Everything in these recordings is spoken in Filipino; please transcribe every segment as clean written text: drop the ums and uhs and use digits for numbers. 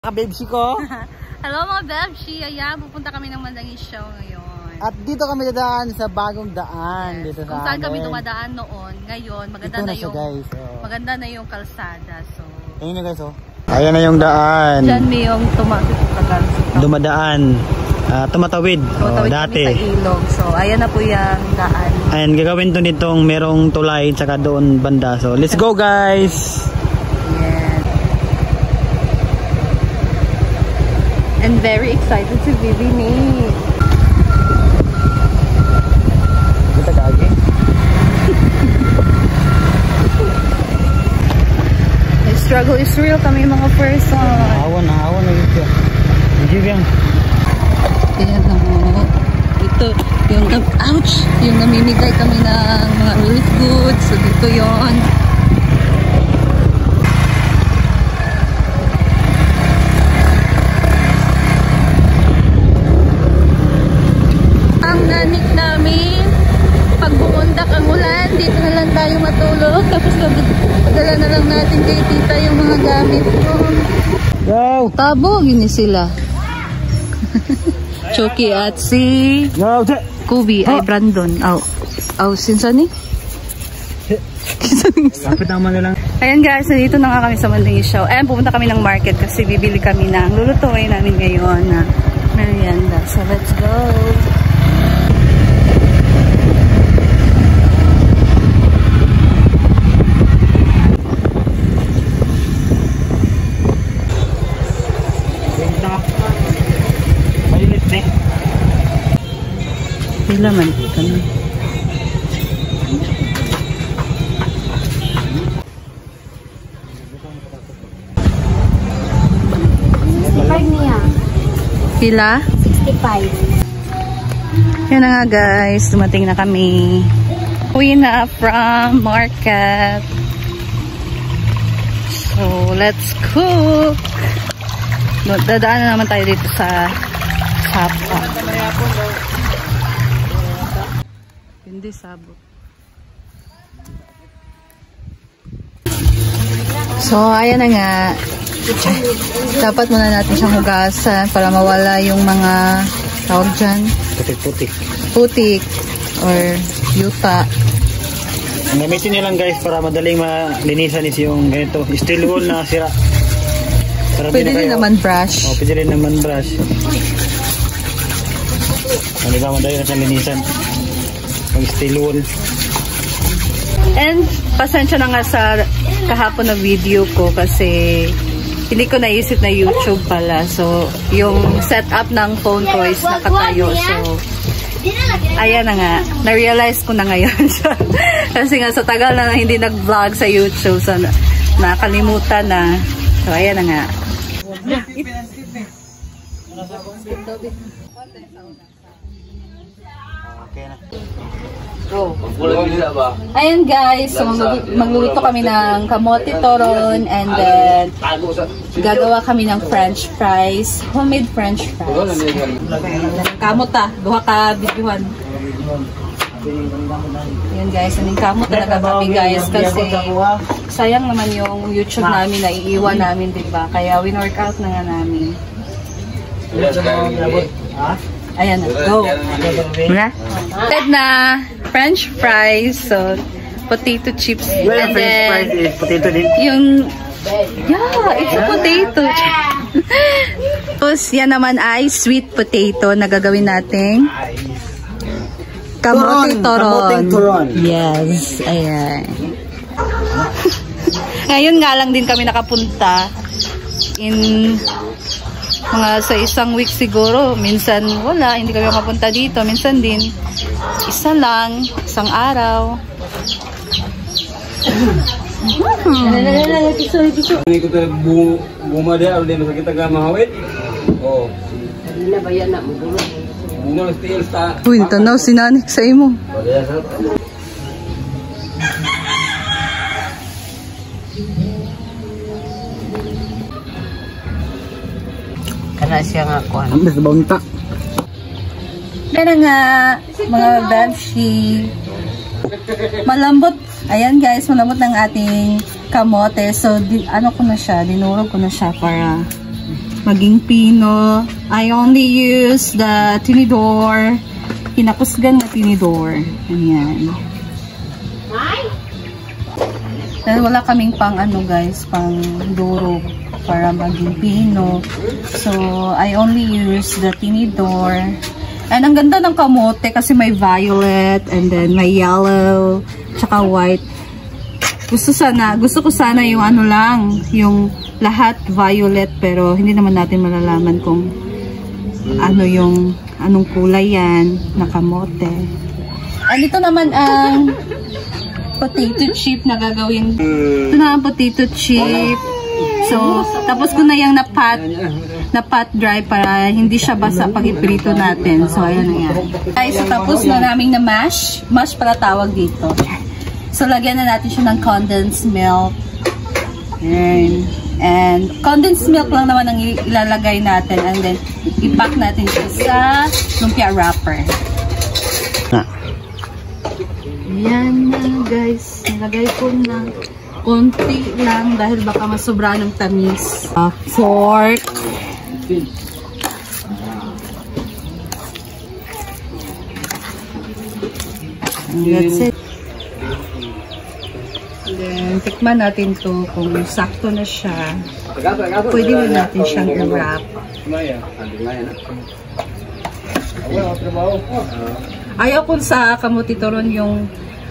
Kabebsi ko. Hello mga Bebsi, ayan, pupunta kami ng Mandangis Show ngayon. At dito kami dadaan sa bagong daan. Yes. Dito kung saan kami dumadaan noon, ngayon maganda na yung guys, maganda na yung kalsada. So, ayun na guys, oh. Ayan na yung daan. Diyan may yung dumadaan. Tumatawid. Dati. Sa ilog. So, ayan na po yung daan. Ayan, gagawin to nitong merong tulay tsaka doon banda. So, let's go guys! And very excited to visit me. Kita kagi. The struggle is real kami mga person. Awan na ito. Hindi yan. Ayan na. Ito yung ouch, yung namimigay kami ng mga relief goods. So dito yon. Nanik namin pag bumundak ang ulan, dito na lang tayo matulog, tapos padala na lang natin kay tita yung mga gamit ko. Go! Tabo, gini sila. Chucky at si Kubi ay Brandon. Sinsani? Lapit naman na lang. Ayan guys, dito na nga kami sa Mandangis Show. Ayan, pupunta kami ng market kasi bibili kami ng lulutuin namin ngayon na merienda. So let's go! Laman kami. Pila? 65. Yan na nga guys, dumating na kami. Uwi na from market. So, let's cook. Dadaan na naman tayo dito sa Sapa. Hindi sabot. So, ayan na nga. Dapat muna natin siyang hugasan para mawala yung mga tawag dyan. Putik or yuta. Gamitin nyo lang guys para madaling malinisan is yung ganito. Steel wool na sira. Pwede rin naman brush. Pwede rin naman brush. Hindi ba madali na siyang linisan. Pag steel wool. And pasensya na nga sa kahapon na video ko kasi hindi ko naisip na YouTube pala. So, yung setup ng phone ko is nakatayo. So, ayan na nga. Na-realize ko na ngayon. Kasi nga sa tagal na hindi nag-vlog sa YouTube. So, nakalimutan na. So, ayan na nga. Okay na. Oh. Ayan guys, so magluluto kami ng kamote toron and then gagawa kami ng french fries, homemade french fries. Kamot duha ka bidyuhan. Ayan guys, aning kamot talaga kami guys kasi sayang naman yung YouTube namin na iiwan namin, diba? Kaya win-workout na nga namin. Ayan na, go! Ted na french fries, so potato chips, and then potato din. Yung it's a potato. Tapos yan naman ay sweet potato na gagawin nating kamote toron. Yes, ayan. Ngayon nga lang din kami nakapunta in mga sa isang week siguro. Minsan wala, hindi kami makapunta dito. Minsan din, isa lang, isang araw. Ini kita bunga dia udah masa kita gak mahawit. Oh. Hindi na ba yan na bunga? Bunga steel sa. Uy, tanaw sinanik sa imo. Kana siya nga kuan. Ambes bangta. Pero nga mga Bebsi, malambot. Ayan guys, malambot ng ating kamote. So, ano ko na siya, dinurog ko na siya para maging pino. I only use the tinidor. Kinakusgan na tinidor. Ayan. Dahil wala kaming pang ano guys, pang durog para maging pino. So, I only use the tinidor. And ang ganda ng kamote kasi may violet and then may yellow tsaka white. Gusto ko sana yung ano lang, yung lahat violet, pero hindi naman natin malalaman kung ano yung anong kulay yan na kamote. And ito naman ang potato chip na gagawin. Ito na ang potato chip. So, tapos ko na yung na pat dry para hindi siya basa pag iprito natin. So, ayan na yan. Guys, so tapos na namin na mash. Mash pala tawag dito. So, lagyan na natin siya ng condensed milk. Ayan. And condensed milk lang naman ang ilalagay natin. And then, ipack natin siya sa lumpia wrapper. Ayan na guys. Nilagay ko na konti lang dahil baka masobra ng tamis. Fork. And that's it. Then, tikman natin to kung sakto na siya. Pwede na natin siyang i-wrap. Ayaw ko sa kamuti turon yung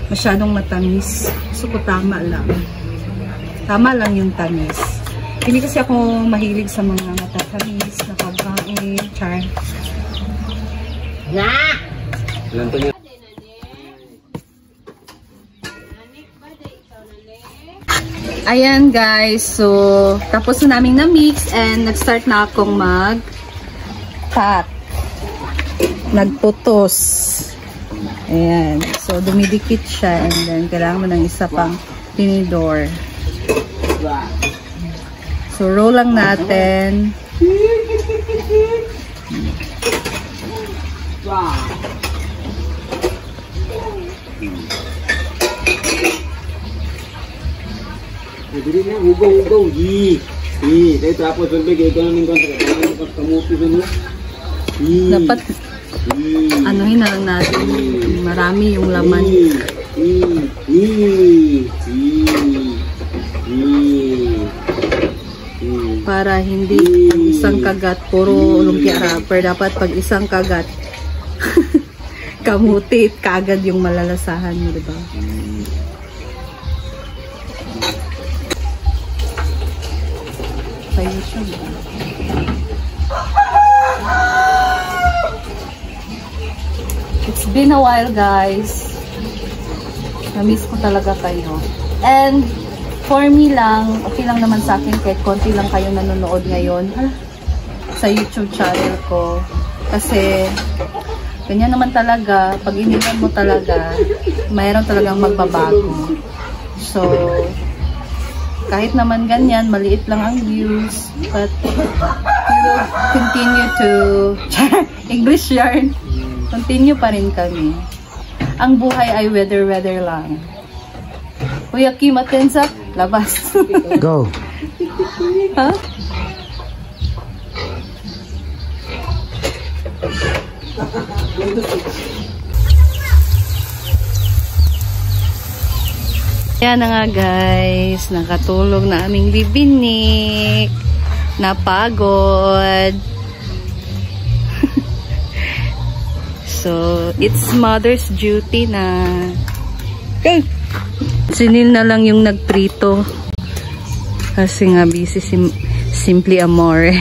masyadong matamis. Gusto ko tama lang. Tama lang yung tamis. Hindi kasi ako mahilig sa mga matatamis na pagkain. Char. Ayan guys, so tapos na namin na-mix and nag-start na akong mag-cut. Nagputos. Ayan, so dumidikit siya and then kailangan mo ng isa pang tinidor. So roll lang natin. Jadi ni ugaw-ugaw dahil tapos berbeza ganun yung kamuti dun. Dapat anuhin na lang natin. Marami yung laman. Para hindi pag isang kagat puro lumpia wrapper. Dapat pag isang kagat kamuti kagad yung malalasahan mo, diba? It's been a while guys. Na-miss ko talaga kayo. And for me lang, okay lang naman sa akin kahit konti lang kayo nanonood ngayon sa YouTube channel ko. Kasi ganyan naman talaga, pag iniwan mo talaga, mayroon talagang magbabago. So kahit naman ganyan, maliit lang ang views, but we will continue to English yarn. Continue pa rin kami. Ang buhay ay weather lang. Kuya Kim, atensap, labas. Go. Ha? Yan na nga guys, nakatulog na aming bibinik. Napagod. So, it's mother's duty na. Okay. Sinil na lang yung nagprito. Kasi nga busy Simply Amore.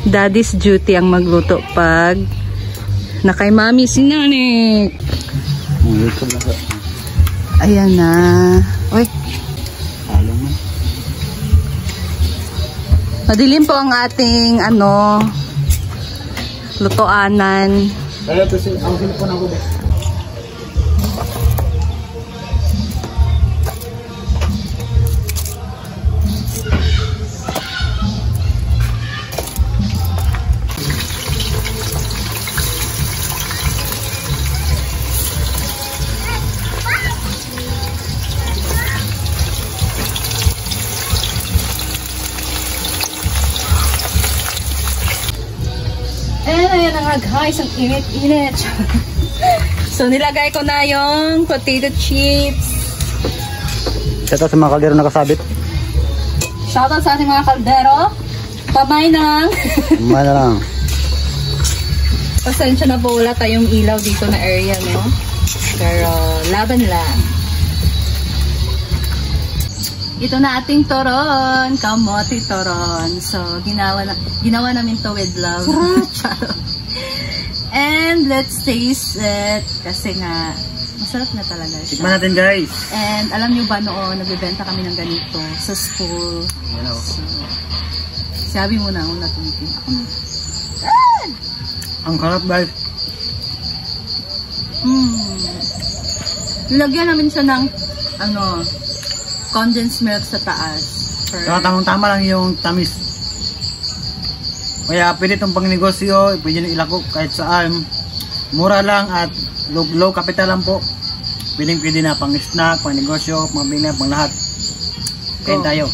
Daddy's duty ang magluto pag na kay mami sinanik. Ayan na. Uy. Madilim po ang ating lutoanan. Kaya to ang cellphone ako. And ayan na nga guys, ang init-init. So nilagay ko na yung potato chips. Shoutout sa mga kaldero nakasabit. Shoutout sa ating mga kaldero. Pamay na. Pamay na lang. Pasensya na po, wala tayong ilaw dito na area, no? Pero laban lang. Ito na ating toron, kamote toron. So ginawa namin to with love. And let's taste it kasi nga masarap na talaga siya. Tikman natin guys. And alam niyo ba noon, nagbebenta kami ng ganito sa school. So, sabi mo na, una tumitin. Ako na. Ang harap guys. Lagyan namin siya ng condensed milk sa taas. Tamang-tama lang yung tamis. Kaya pwede itong pangnegosyo, pwede nyo ilako kahit saan. Mura lang at low capital lang po. Pwede na pang snack, pang negosyo, pang bina, pang lahat. Kain tayo.